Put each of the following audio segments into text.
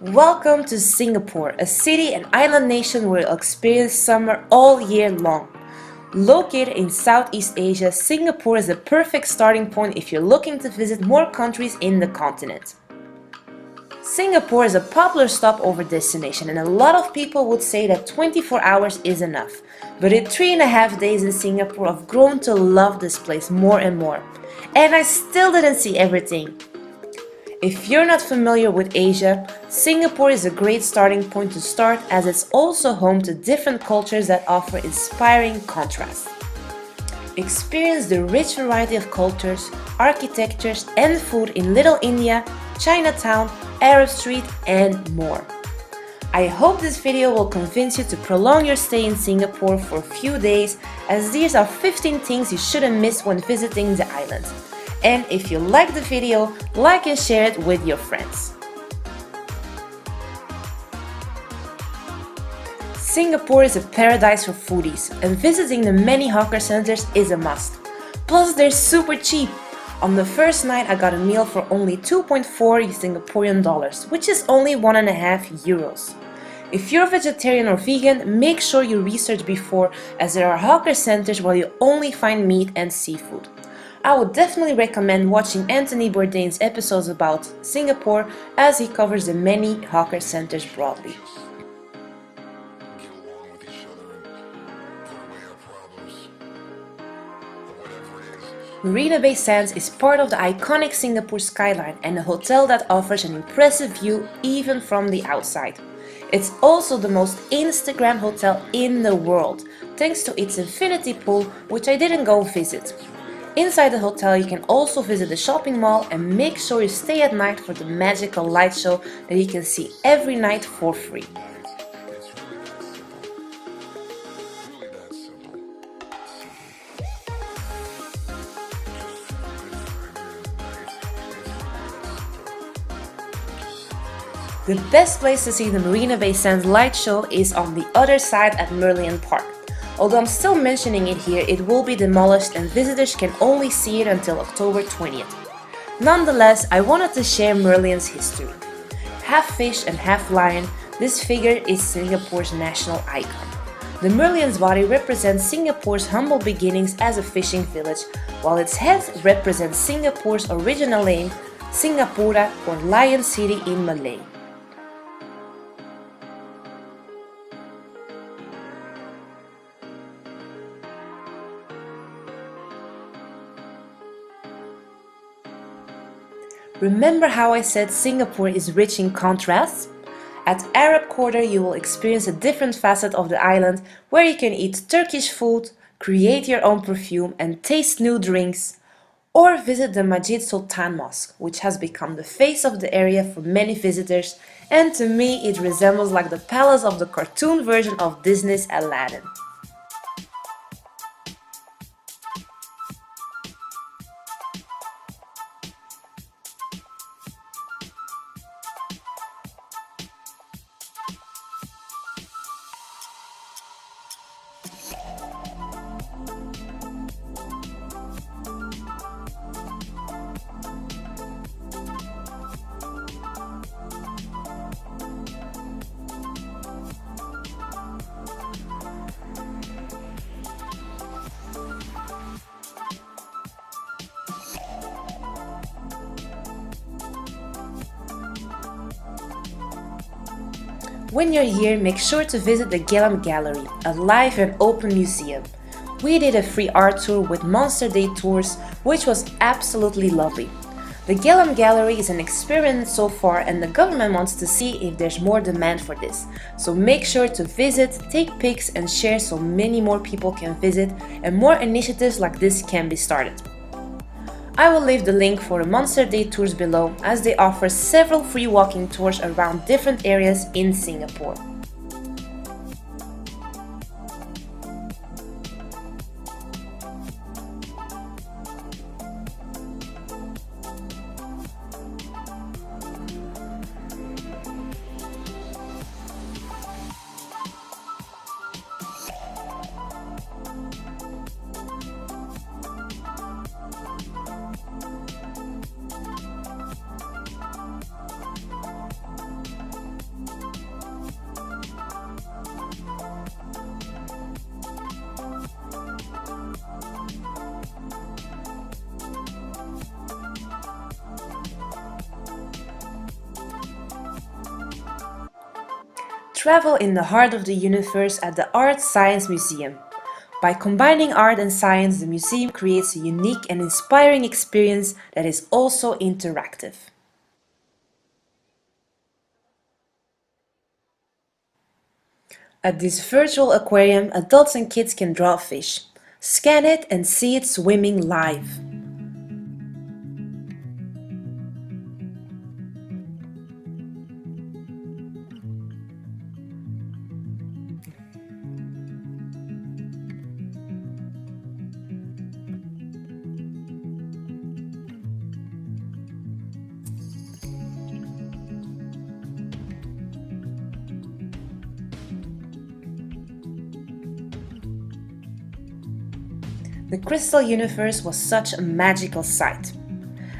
Welcome to Singapore, a city and island nation where you'll experience summer all year long. Located in Southeast Asia, Singapore is the perfect starting point if you're looking to visit more countries in the continent. Singapore is a popular stopover destination and a lot of people would say that 24 hours is enough. But in 3.5 days in Singapore, I've grown to love this place more and more. And I still didn't see everything. If you're not familiar with Asia, Singapore is a great starting point to start as it's also home to different cultures that offer inspiring contrasts. Experience the rich variety of cultures, architectures and food in Little India, Chinatown, Arab Street and more. I hope this video will convince you to prolong your stay in Singapore for a few days, as these are 15 things you shouldn't miss when visiting the island. And if you like the video, like and share it with your friends. Singapore is a paradise for foodies, and visiting the many hawker centers is a must. Plus, they're super cheap. On the first night, I got a meal for only 2.4 Singaporean dollars, which is only 1.5 euros. If you're vegetarian or vegan, make sure you research before, as there are hawker centers where you only find meat and seafood. I would definitely recommend watching Anthony Bourdain's episodes about Singapore, as he covers the many hawker centers broadly. Marina Bay Sands is part of the iconic Singapore skyline and a hotel that offers an impressive view even from the outside. It's also the most Instagram hotel in the world, thanks to its infinity pool, which I didn't go visit. Inside the hotel you can also visit the shopping mall and make sure you stay at night for the magical light show that you can see every night for free. The best place to see the Marina Bay Sands light show is on the other side at Merlion Park. Although I'm still mentioning it here, it will be demolished and visitors can only see it until October 20th. Nonetheless, I wanted to share Merlion's history. Half fish and half lion, this figure is Singapore's national icon. The Merlion's body represents Singapore's humble beginnings as a fishing village, while its head represents Singapore's original name, Singapura, or Lion City in Malay. Remember how I said Singapore is rich in contrasts? At Arab Quarter you will experience a different facet of the island where you can eat Turkish food, create your own perfume and taste new drinks, or visit the Masjid Sultan Mosque, which has become the face of the area for many visitors, and to me it resembles like the palace of the cartoon version of Disney's Aladdin. When you're here, make sure to visit the Gillman Gallery, a live and open museum. We did a free art tour with Monster Day tours, which was absolutely lovely. The Gillman Gallery is an experiment so far and the government wants to see if there's more demand for this. So make sure to visit, take pics and share so many more people can visit and more initiatives like this can be started. I will leave the link for the Monster Day tours below, as they offer several free walking tours around different areas in Singapore. Travel in the heart of the universe at the ArtScience Museum. By combining art and science, the museum creates a unique and inspiring experience that is also interactive. At this virtual aquarium, adults and kids can draw a fish, scan it and see it swimming live. The crystal universe was such a magical sight.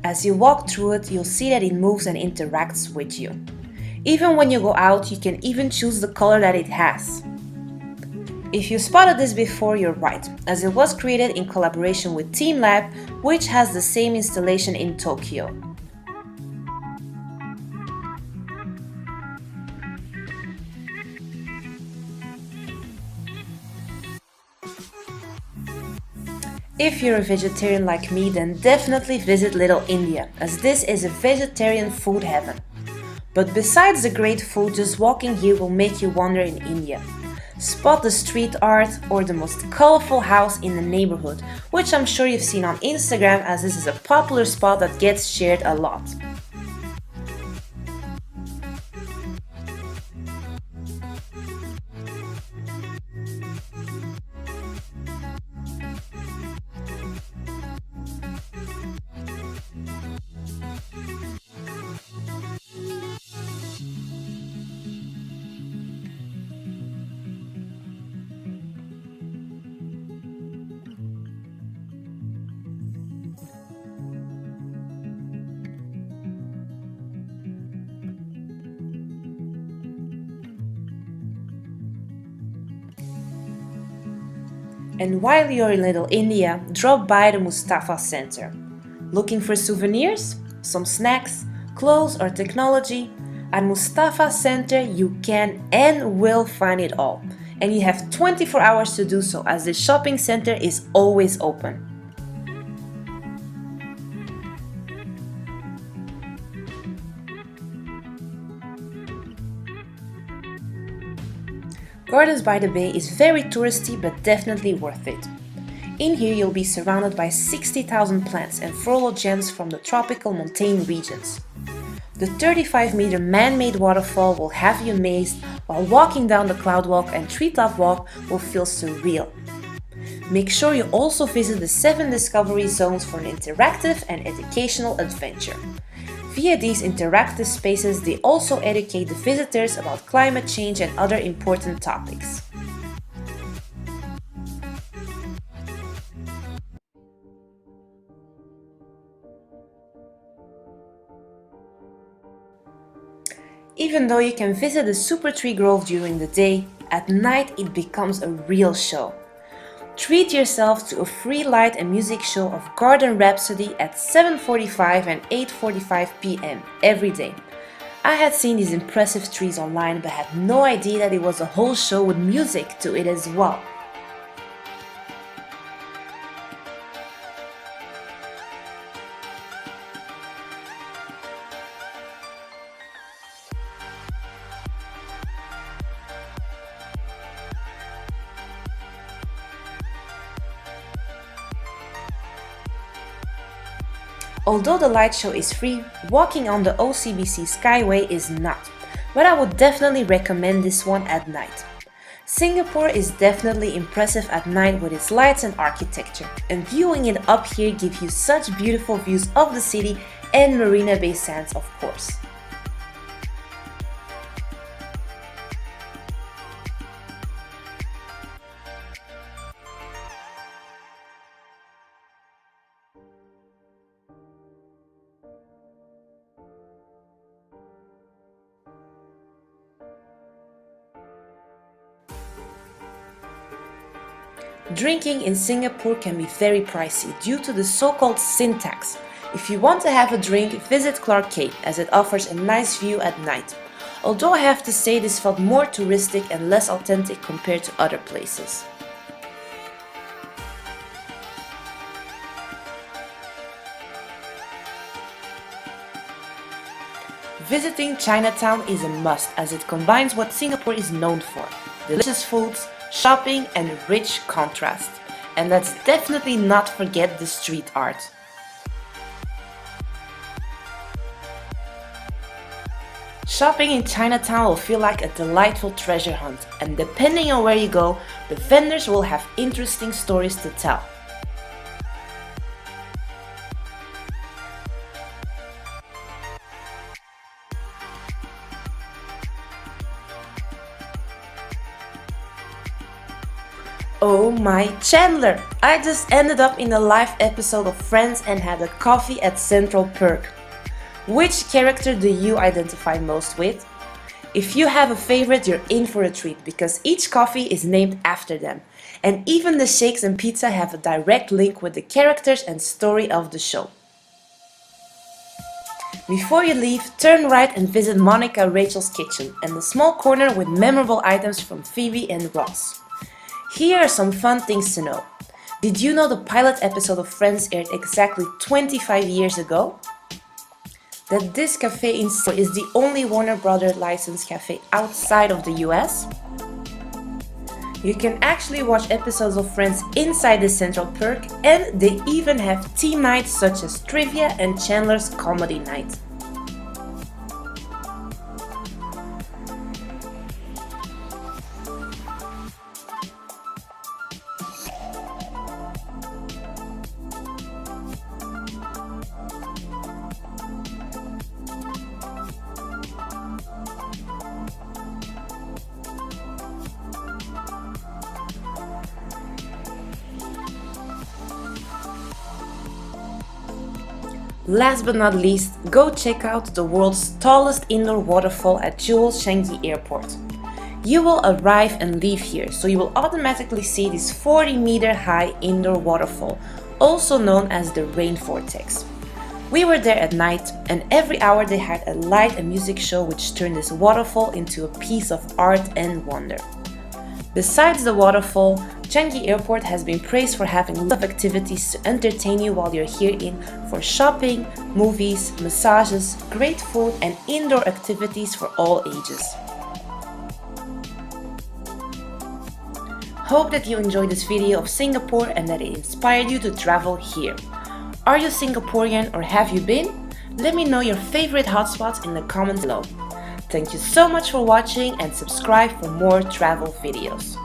As you walk through it, you'll see that it moves and interacts with you. Even when you go out, you can even choose the color that it has. If you spotted this before, you're right, as it was created in collaboration with Team Lab, which has the same installation in Tokyo. If you're a vegetarian like me, then definitely visit Little India, as this is a vegetarian food heaven. But besides the great food, just walking here will make you wander in India. Spot the street art or the most colorful house in the neighborhood, which I'm sure you've seen on Instagram, as this is a popular spot that gets shared a lot. And while you're in Little India, drop by the Mustafa Center. Looking for souvenirs, some snacks, clothes or technology? At Mustafa Center you can and will find it all. And you have 24 hours to do so, as the shopping center is always open. Gardens by the Bay is very touristy but definitely worth it. In here you'll be surrounded by 60,000 plants and floral gems from the tropical montane regions. The 35-meter man-made waterfall will have you amazed, while walking down the cloud walk and treetop walk will feel surreal. Make sure you also visit the 7 discovery zones for an interactive and educational adventure. Via these interactive spaces, they also educate the visitors about climate change and other important topics. Even though you can visit the Supertree Grove during the day, at night it becomes a real show. Treat yourself to a free light and music show of Garden Rhapsody at 7:45 and 8:45 p.m. every day. I had seen these impressive trees online but had no idea that it was a whole show with music to it as well. Although the light show is free, walking on the OCBC Skyway is not, but I would definitely recommend this one at night. Singapore is definitely impressive at night with its lights and architecture, and viewing it up here gives you such beautiful views of the city and Marina Bay Sands, of course. Drinking in Singapore can be very pricey due to the so-called sin tax. If you want to have a drink, visit Clarke, as it offers a nice view at night. although I have to say this felt more touristic and less authentic compared to other places. Visiting Chinatown is a must as it combines what Singapore is known for: delicious foods, shopping and rich contrast. And let's definitely not forget the street art. Shopping in Chinatown will feel like a delightful treasure hunt, and depending on where you go, the vendors will have interesting stories to tell. Oh my Chandler! I just ended up in a live episode of Friends and had a coffee at Central Perk. Which character do you identify most with? If you have a favorite, you're in for a treat because each coffee is named after them. And even the shakes and pizza have a direct link with the characters and story of the show. Before you leave, turn right and visit Monica Rachel's kitchen and the small corner with memorable items from Phoebe and Ross. Here are some fun things to know. Did you know the pilot episode of Friends aired exactly 25 years ago? That this cafe in Singapore is the only Warner Brothers licensed cafe outside of the US? You can actually watch episodes of Friends inside the Central Perk, and they even have theme nights such as trivia and Chandler's comedy night. Last but not least, go check out the world's tallest indoor waterfall at Jewel's Changi Airport. You will arrive and leave here, so you will automatically see this 40-meter high indoor waterfall, also known as the Rain Vortex. We were there at night, and every hour they had a light and music show which turned this waterfall into a piece of art and wonder. Besides the waterfall, Changi Airport has been praised for having lots of activities to entertain you while you're here for shopping, movies, massages, great food and indoor activities for all ages. Hope that you enjoyed this video of Singapore and that it inspired you to travel here. Are you Singaporean or have you been? Let me know your favorite hotspots in the comments below. Thank you so much for watching and subscribe for more travel videos.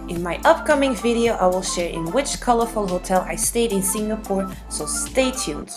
In my upcoming video, I will share in which colorful hotel I stayed in Singapore, so stay tuned.